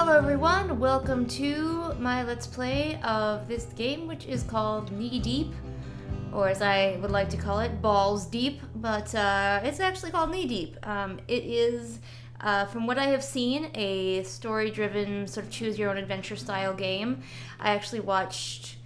Hello everyone, welcome to my Let's Play of this game, which is called Knee Deep, or as I would like to call it, Balls Deep, but it's actually called Knee Deep. It is, from what I have seen, a story-driven, sort of choose-your-own-adventure style game. I actually watched,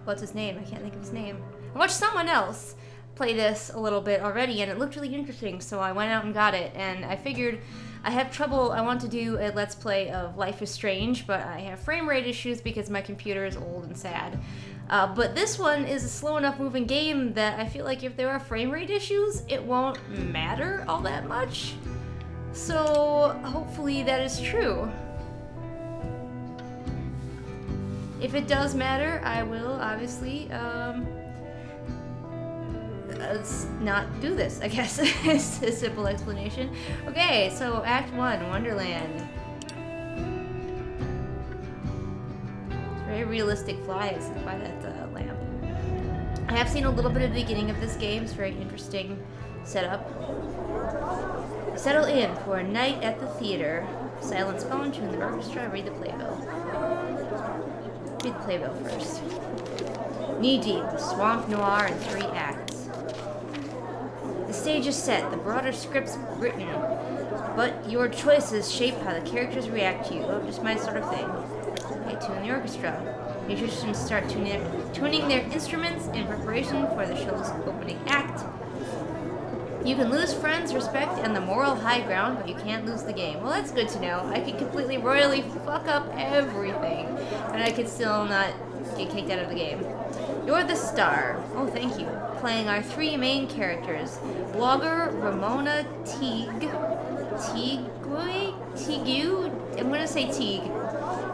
what's his name? I can't think of his name. I watched someone else play this a little bit already, and it looked really interesting, so I went out and got it, and I figured I have trouble. I want to do a Let's Play of Life is Strange, but I have frame rate issues because my computer is old and sad. But this one is a slow enough moving game that I feel like if there are frame rate issues, it won't matter all that much. So hopefully that is true. If it does matter, I will obviously not do this, I guess. It's a simple explanation. Okay, so Act 1, Wonderland. It's very realistic flies by that lamp. I have seen a little bit of the beginning of this game. It's a very interesting setup. Settle in for a night at the theater. Silence phone, tune the orchestra, read the playbill. Read the playbill first. Knee Deep, Swamp Noir in 3 acts. The stage is set, the broader script's written, but your choices shape how the characters react to you. Oh, just my sort of thing. Okay, tune the orchestra. Musicians start tuning their instruments in preparation for the show's opening act. You can lose friends, respect, and the moral high ground, but you can't lose the game. Well, that's good to know. I could completely royally fuck up everything, and I could still not get kicked out of the game. You're the star. Oh, thank you. Playing our 3 main characters. Blogger Ramona Teague. I'm gonna say Teague.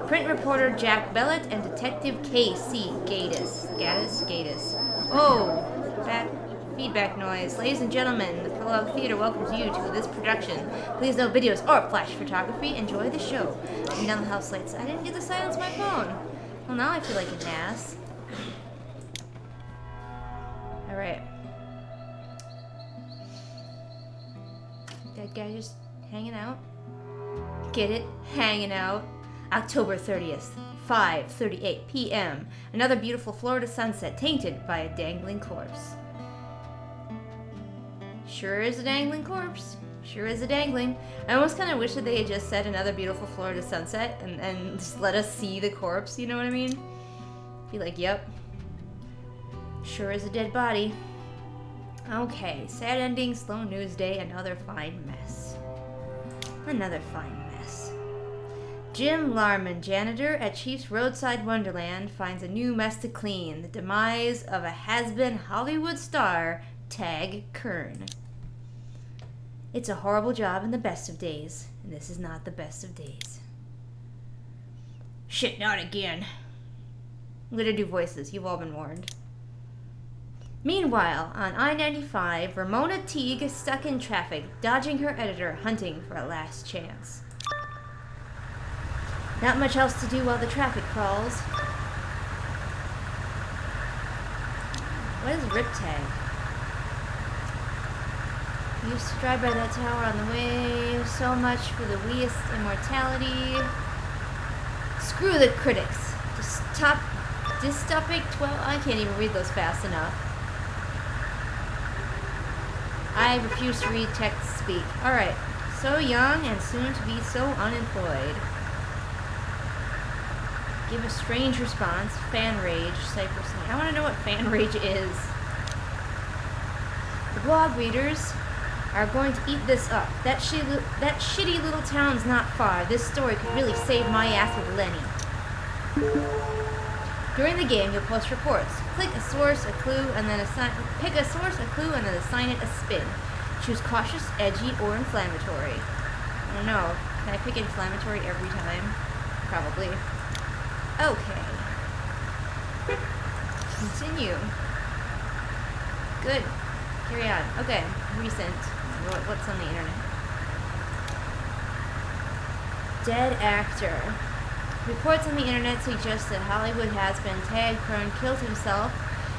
Print reporter Jack Bellett and Detective K.C. Gaddis. Oh, feedback noise. Ladies and gentlemen, the Prologue Theater welcomes you to this production. Please no videos or flash photography. Enjoy the show. Turn down the house lights. I didn't get to silence my phone. Well, now I feel like an ass. Alright. That guy just hanging out. Get it? Hanging out. October 30th, 5:38 p.m. Another beautiful Florida sunset tainted by a dangling corpse. Sure is a dangling corpse. Sure is a dangling. I almost kind of wish that they had just said another beautiful Florida sunset and just let us see the corpse, you know what I mean? Be like, yep. Sure is a dead body. Okay, sad ending, slow news day, another fine mess. Another fine mess. Jim Larman, janitor at Chief's Roadside Wonderland, finds a new mess to clean. The demise of a has-been Hollywood star, Tag Kern. It's a horrible job in the best of days, and this is not the best of days. Shit, not again. I'm gonna do voices, you've all been warned. Meanwhile, on I-95, Ramona Teague is stuck in traffic, dodging her editor, hunting for a last chance. Not much else to do while the traffic crawls. What is Riptag? Used to drive by that tower on the way. So much for the weest immortality. Screw the critics. Dystopic 12. I can't even read those fast enough. I refuse to read text speak. Alright. So young and soon to be so unemployed. Give a strange response. Fan rage. Cypress Knee. I want to know what fan rage is. The blog readers are going to eat this up. That shitty little town's not far. This story could really save my ass with Lenny. During the game, you'll post reports. Click a source, a clue, and then pick a source, a clue, and then assign it a spin. Choose cautious, edgy, or inflammatory. I don't know. Can I pick inflammatory every time? Probably. Okay. Continue. Good. Carry on. Okay. Recent. What's on the internet? Dead actor. Reports on the internet suggest that Hollywood has-been Tag Kern killed himself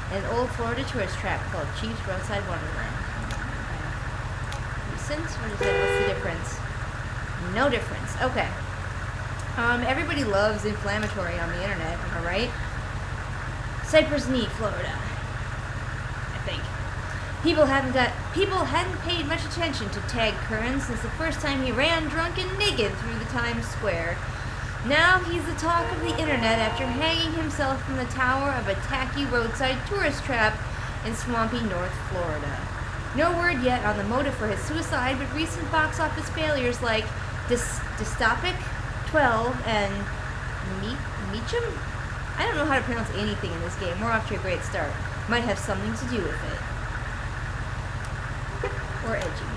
in an old Florida tourist trap called Chief's Roadside Wonderland. Recent? What is it? What's the difference? No difference. Okay. Everybody loves inflammatory on the internet, am I right? Cypress Knee, Florida. I think. People hadn't paid much attention to Tag Curran since the first time he ran drunk and naked through the Times Square. Now he's the talk of the internet after hanging himself from the tower of a tacky roadside tourist trap in swampy North Florida. No word yet on the motive for his suicide, but recent box office failures like Dystopic 12 and Meacham? I don't know how to pronounce anything in this game. We're off to a great start. Might have something to do with it. Or edgy.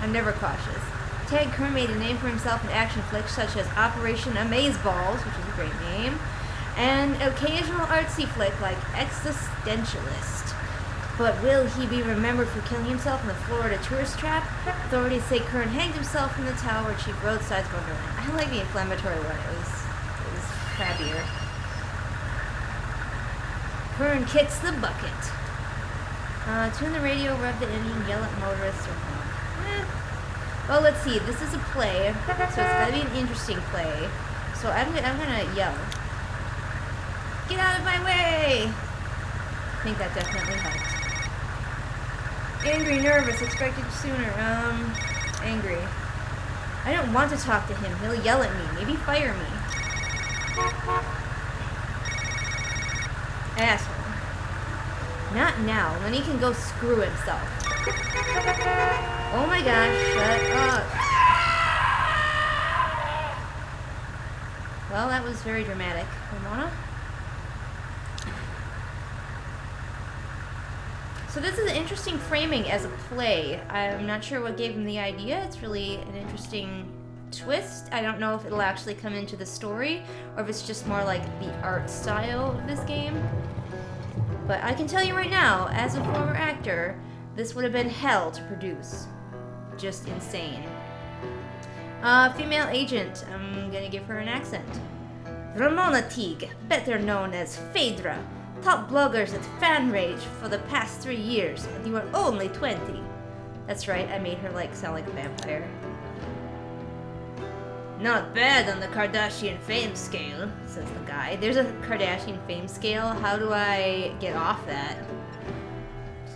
I'm never cautious. Tag Curran made a name for himself in action flicks such as Operation Amazeballs, which is a great name, and occasional artsy flick like Existentialist. But will he be remembered for killing himself in the Florida tourist trap? Authorities say Curran hanged himself from the tower achieved roadside Wonderland. I like the inflammatory one. It was crabbier. Curran kicks the bucket. Tune the radio, rev the engine, yell at motorists, or Well, let's see. This is a play, so it's gotta be an interesting play. So I'm gonna yell. Get out of my way! I think that definitely helped. Angry, nervous, expected sooner. Angry. I don't want to talk to him. He'll yell at me. Maybe fire me. Asshole. Not now. Then he can go screw himself. Oh my gosh, shut up. Well, that was very dramatic. Ramona? So this is an interesting framing as a play. I'm not sure what gave him the idea. It's really an interesting twist. I don't know if it'll actually come into the story or if it's just more like the art style of this game. But I can tell you right now, as a former actor, this would have been hell to produce. Just insane. Female agent. I'm gonna give her an accent. Ramona Teague, better known as Phaedra. Top bloggers at FanRage for the past 3 years, and you are only 20. That's right, I made her sound like a vampire. Not bad on the Kardashian fame scale, says the guy. There's a Kardashian fame scale. How do I get off that?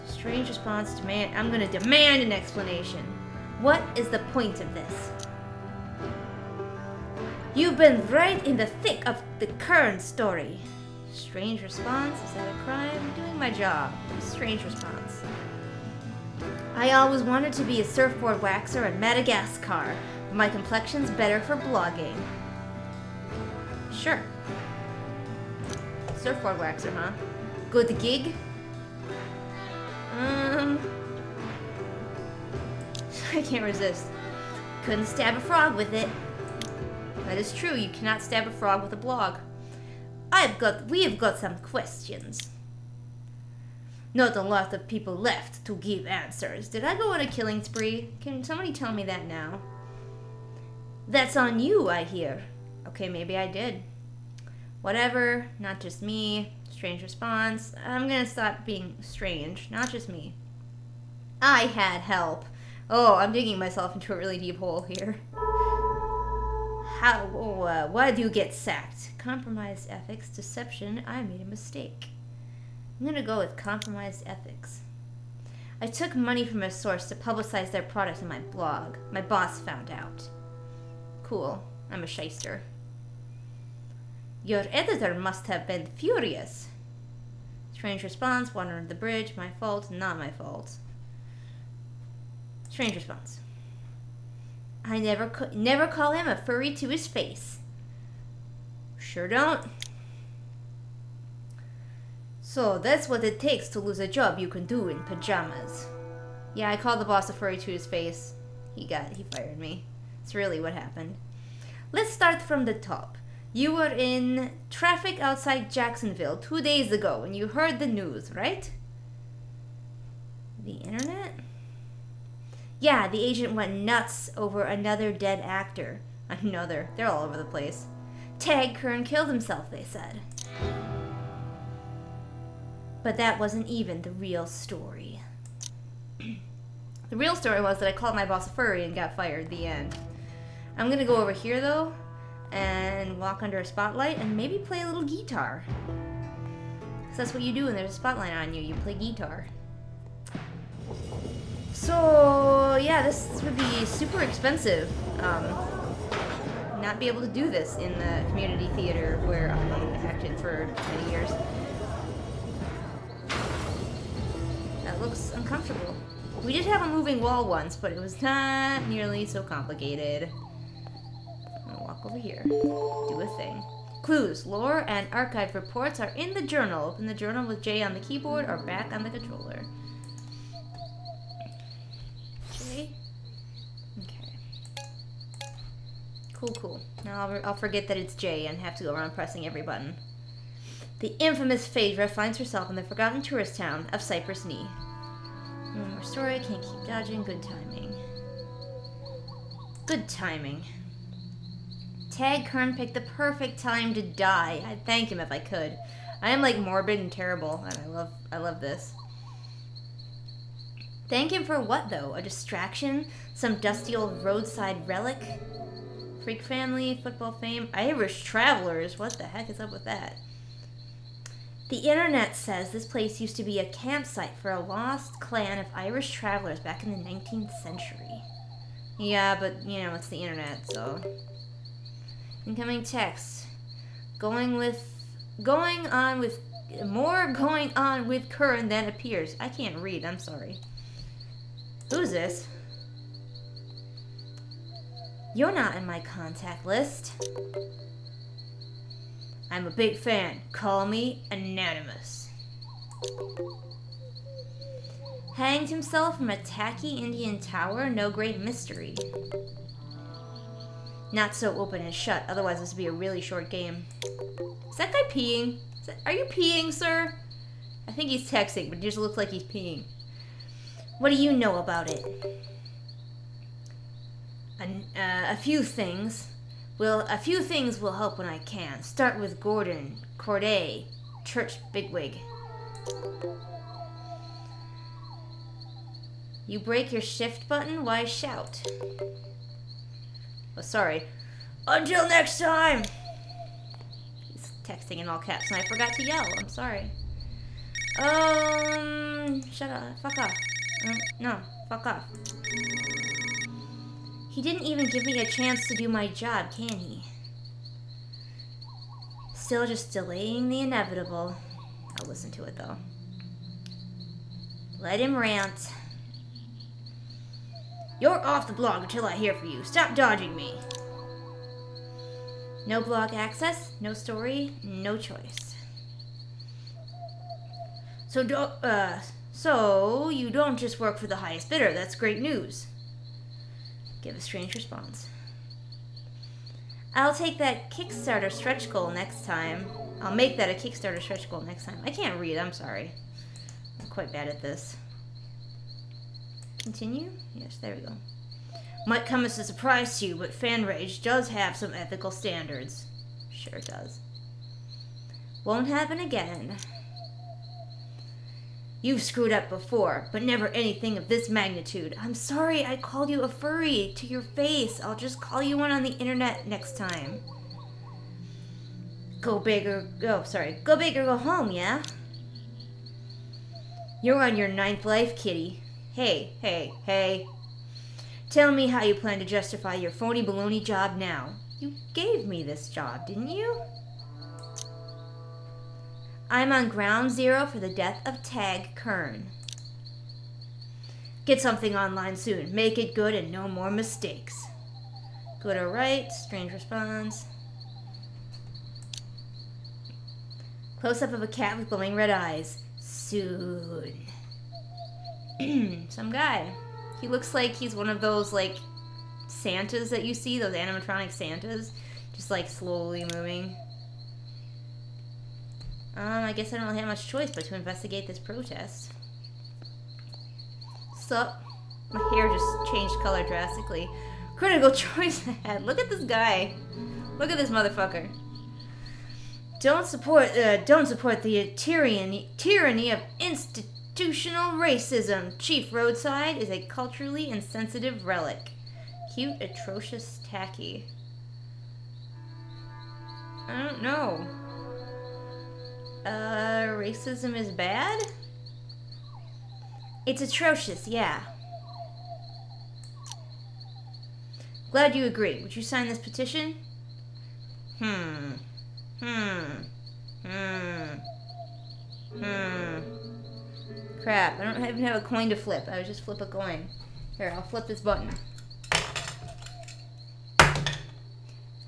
Strange response. Demand. I'm gonna demand an explanation. What is the point of this? You've been right in the thick of the current story. Strange response. Is that a crime? I'm doing my job. Strange response. I always wanted to be a surfboard waxer in Madagascar. My complexion's better for blogging. Sure. Surfboard waxer, huh? Good gig? I can't resist. Couldn't stab a frog with it. That is true, you cannot stab a frog with a blog. We've got some questions. Not a lot of people left to give answers. Did I go on a killing spree? Can somebody tell me that now? That's on you, I hear. Okay, maybe I did. Whatever, not just me. Strange response. I'm gonna stop being strange, not just me. I had help. Oh, I'm digging myself into a really deep hole here. Why do you get sacked? Compromised ethics, deception, I made a mistake. I'm gonna go with compromised ethics. I took money from a source to publicize their product in my blog. My boss found out. Cool. I'm a shyster. Your editor must have been furious. Strange response. Water under the bridge. My fault. Not my fault. Strange response. I never call him a furry to his face. Sure don't. So that's what it takes to lose a job you can do in pajamas. Yeah, I called the boss a furry to his face. He fired me. It's really what happened. Let's start from the top. You were in traffic outside Jacksonville 2 days ago when you heard the news, right? The internet? Yeah, the agent went nuts over another dead actor. Another. They're all over the place. Tag Curran killed himself, they said. But that wasn't even the real story. The real story was that I called my boss a furry and got fired. The end. I'm gonna go over here though and walk under a spotlight and maybe play a little guitar. So that's what you do when there's a spotlight on you. You play guitar. So yeah, this would be super expensive. Not be able to do this in the community theater where I acted for many years. That looks uncomfortable. We did have a moving wall once, but it was not nearly so complicated. I'm gonna walk over here. Do a thing. Clues, lore, and archive reports are in the journal. Open the journal with J on the keyboard or back on the controller. J? Okay. Cool. Now I'll forget that it's J and have to go around pressing every button. The infamous Phaedra finds herself in the forgotten tourist town of Cypress Knee. More story, can't keep dodging. Good timing. Good timing. Tag Kern picked the perfect time to die. I'd thank him if I could. I am like morbid and terrible, and I love this. Thank him for what though? A distraction? Some dusty old roadside relic? Freak family, football fame, Irish travelers. What the heck is up with that? The internet says this place used to be a campsite for a lost clan of Irish travelers back in the 19th century. Yeah, but you know, it's the internet, so. Incoming text. More going on with Curran than appears. I can't read, I'm sorry. Who's this? You're not in my contact list. I'm a big fan. Call me Anonymous. Hanged himself from a tacky Indian tower? No great mystery. Not so open and shut, otherwise this would be a really short game. Is that guy peeing? Are you peeing, sir? I think he's texting, but it just looks like he's peeing. What do you know about it? A few things. A few things will help when I can. Start with Gordon Corday, church bigwig. You break your shift button? Why shout? Oh, sorry. Until next time! He's texting in all caps, and I forgot to yell. I'm sorry. Shut up. Fuck off. No, fuck off. He didn't even give me a chance to do my job, can he? Still just delaying the inevitable. I'll listen to it, though. Let him rant. You're off the blog until I hear from you. Stop dodging me. No blog access, no story, no choice. So you don't just work for the highest bidder. That's great news. Give a strange response. I'll take that Kickstarter stretch goal next time. I'll make that a Kickstarter stretch goal next time. I can't read, I'm sorry. I'm quite bad at this. Continue? Yes, there we go. Might come as a surprise to you, but Fan Rage does have some ethical standards. Sure it does. Won't happen again. You've screwed up before, but never anything of this magnitude. I'm sorry I called you a furry to your face. I'll just call you one on the internet next time. Go big or go go home, yeah? You're on your 9th life, kitty. Hey. Tell me how you plan to justify your phony baloney job now. You gave me this job, didn't you? I'm on ground zero for the death of Tag Kern. Get something online soon. Make it good and no more mistakes. Good or right? Strange response. Close-up of a cat with glowing red eyes. Soon. Some guy. He looks like he's one of those, like, Santas that you see. Those animatronic Santas. Just, like, slowly moving. I guess I don't really have much choice but to investigate this protest. Sup? My hair just changed color drastically. Critical choice ahead. Look at this guy. Look at this motherfucker. Don't support the tyranny of institutional racism. Chief Roadside is a culturally insensitive relic. Cute, atrocious, tacky. I don't know. Racism is bad? It's atrocious, yeah. Glad you agree. Would you sign this petition? Crap, I don't even have a coin to flip. I would just flip a coin. Here, I'll flip this button.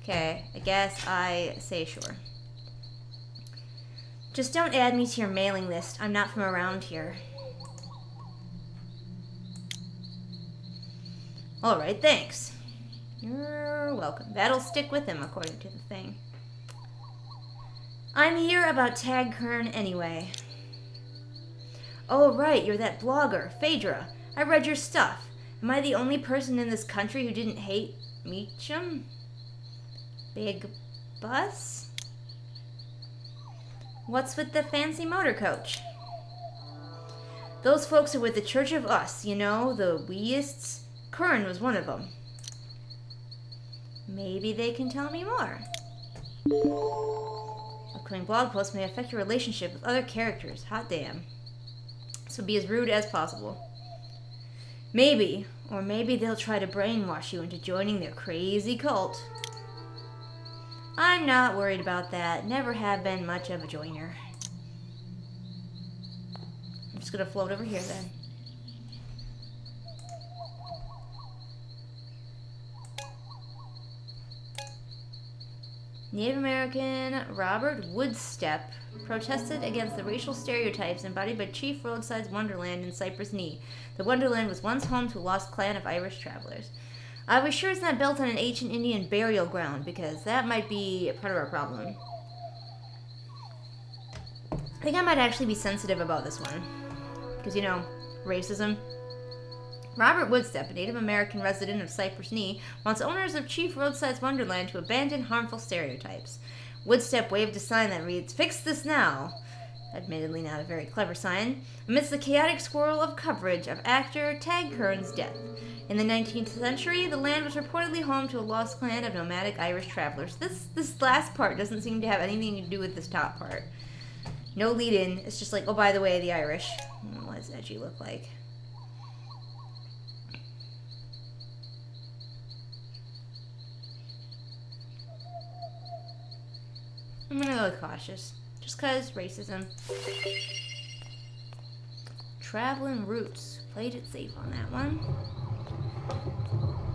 Okay, I guess I say sure. Just don't add me to your mailing list. I'm not from around here. Alright, thanks. You're welcome. That'll stick with him, according to the thing. I'm here about Tag Kern anyway. Oh, right, you're that blogger, Phaedra. I read your stuff. Am I the only person in this country who didn't hate Meacham? Big bus? What's with the fancy motor coach? Those folks are with the Church of Us, you know, the Weists. Kern was one of them. Maybe they can tell me more. Upcoming blog posts may affect your relationship with other characters. Hot damn. So be as rude as possible. Maybe, or maybe they'll try to brainwash you into joining their crazy cult. I'm not worried about that. Never have been much of a joiner. I'm just gonna float over here then. Native American Robert Woodstep protested against the racial stereotypes embodied by Chief Roadside's Wonderland in Cypress Knee. The Wonderland was once home to a lost clan of Irish travelers. I was sure it's not built on an ancient Indian burial ground, because that might be part of our problem. I think I might actually be sensitive about this one. Because, you know, racism. Robert Woodstep, a Native American resident of Cypress Knee, wants owners of Chief Roadside's Wonderland to abandon harmful stereotypes. Woodstep waved a sign that reads, "Fix this now." Admittedly not a very clever sign, amidst the chaotic swirl of coverage of actor Tag Kern's death. In the 19th century, the land was reportedly home to a lost clan of nomadic Irish travelers. This last part doesn't seem to have anything to do with this top part. No lead-in. It's just like, oh, by the way, the Irish. What does edgy look like? I'm gonna go with cautious. Just cause racism. Traveling routes. Played it safe on that one.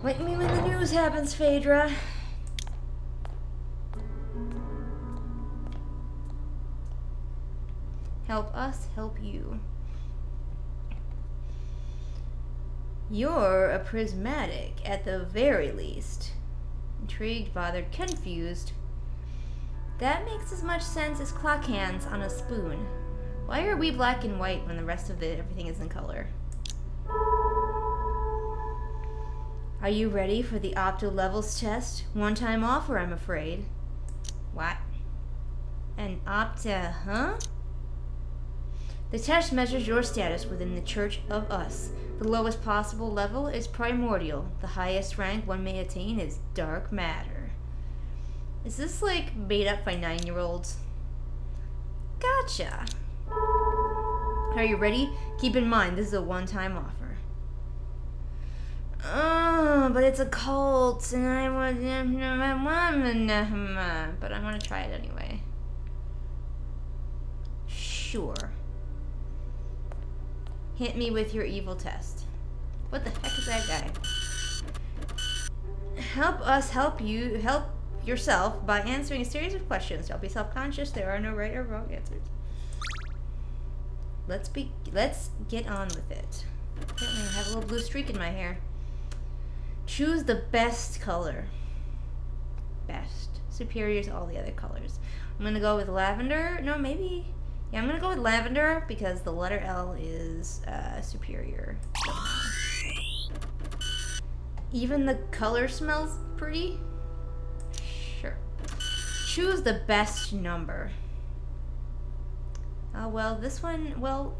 Wake me when the news happens, Phaedra. Help us help you. You're a prismatic, at the very least. Intrigued, bothered, confused. That makes as much sense as clock hands on a spoon. Why are we black and white when the rest of everything is in color? Are you ready for the Opto Levels test? One time offer, I'm afraid. What? An Opta, huh? The test measures your status within the Church of Us. The lowest possible level is primordial. The highest rank one may attain is dark matter. Is this like made up by 9-year-olds? Gotcha. Are you ready? Keep in mind, this is a one-time offer. Oh, but it's a cult, and I would, but I'm gonna try it anyway. Sure. Hit me with your evil test. What the heck is that guy? Help us help you help yourself by answering a series of questions. Don't be self-conscious. There are no right or wrong answers. Let's get on with it. Apparently I have a little blue streak in my hair. Choose the best color. Best. Superior to all the other colors. I'm gonna go with lavender. No, maybe. Yeah, I'm gonna go with lavender because the letter L is superior. Even the color smells pretty. Sure. Choose the best number. Oh, well, this one, well,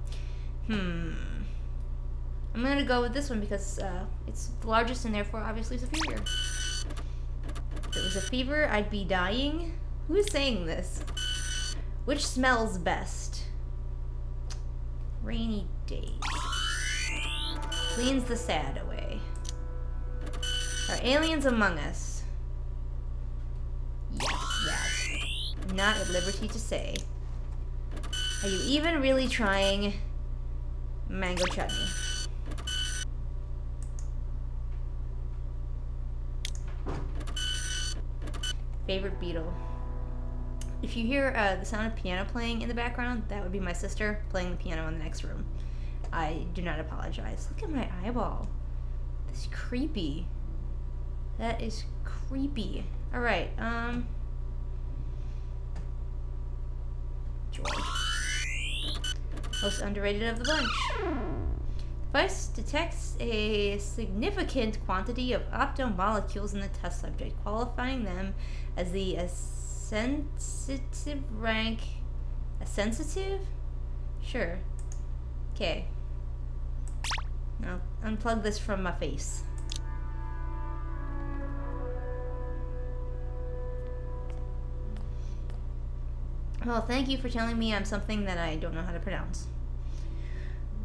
I'm gonna go with this one because it's the largest and therefore obviously superior. If it was a fever, I'd be dying. Who is saying this? Which smells best? Rainy days. Cleans the sad away. Are aliens among us? Yes, that. Not at liberty to say. Are you even really trying? Mango chutney. Favorite beetle. If you hear the sound of piano playing in the background, that would be my sister playing the piano in the next room. I do not apologize. Look at my eyeball. That's creepy. That is creepy. Alright, George. Most underrated of the bunch. Device detects a significant quantity of optomolecules in the test subject, qualifying them as the sensitive rank. A sensitive? Sure. Okay. Now unplug this from my face. Well, thank you for telling me I'm something that I don't know how to pronounce.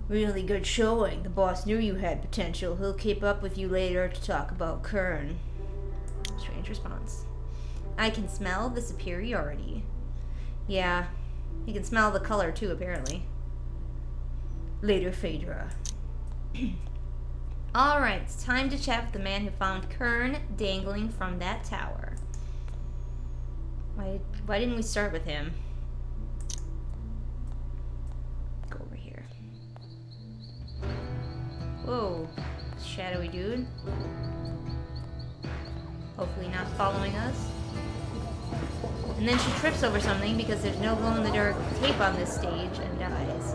Really good showing. The boss knew you had potential. He'll keep up with you later to talk about Kern. Strange response. I can smell the superiority. Yeah, he can smell the color too, apparently. Later, Phaedra. Alright, it's time to chat with the man who found Kern dangling from that tower. Why didn't we start with him? Go over here. Whoa, shadowy dude. Hopefully not following us. And then she trips over something because there's no glow-in-the-dark tape on this stage and dies.